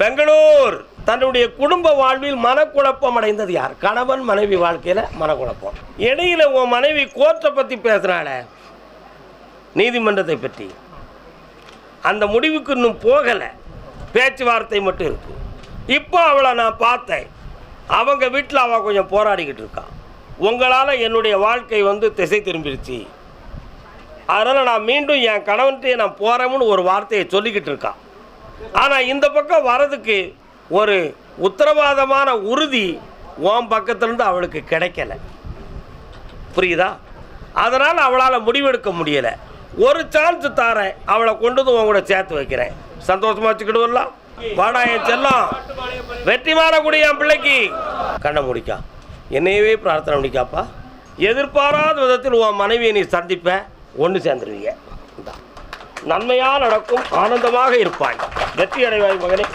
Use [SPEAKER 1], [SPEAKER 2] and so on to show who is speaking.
[SPEAKER 1] பெங்களூர் தன்னுடைய குடும்ப வாழ்வில் மனக்குழப்பம் அடைந்தது யார்? கணவன் மனைவி வாழ்க்கையில் மனக்குழப்பம். இடையில உன் மனைவி கோர்ட்டை பற்றி பேசுகிறாள, நீதிமன்றத்தை பற்றி, அந்த முடிவுக்கு இன்னும் போகலை, பேச்சுவார்த்தை மட்டும் இருக்கு. இப்போ அவளை நான் பார்த்தேன், அவங்க வீட்டில் அவள் கொஞ்சம் போராடிக்கிட்டு இருக்கான். உங்களால் என்னுடைய வாழ்க்கை திசை திரும்பிடுச்சு, அதனால் நான் மீண்டும் என் கணவன்கிட்டே நான் போகிறேன்னு ஒரு வார்த்தையை சொல்லிக்கிட்டு இருக்கான். ஆனால் இந்த பக்கம் வரதுக்கு ஒரு உத்தரவாதமான உறுதி உன் பக்கத்துலேருந்து அவளுக்கு கிடைக்கல. புரியுதா? அதனால் அவளால் முடிவெடுக்க முடியலை. ஒரு சான்ஸ் தாரேன், அவளை கொண்டு உன் கூட சேர்த்து வைக்கிறேன். சந்தோஷமாக வச்சுக்கிடுவலாம். வாடா என் செல்லம், வெற்றி மாறக்கூடிய என் பிள்ளைக்கு கண்ணை முடிக்கா, என்னையவே பிரார்த்தனை முடிக்காப்பா. எதிர்பாராத விதத்தில் உன் மனைவியை நீ சந்திப்ப, ஒன்று சேர்ந்துருவீங்க. நன்மையாக நடக்கும், ஆனந்தமாக இருப்பாய், வெற்றி அடைவாய் மகனே.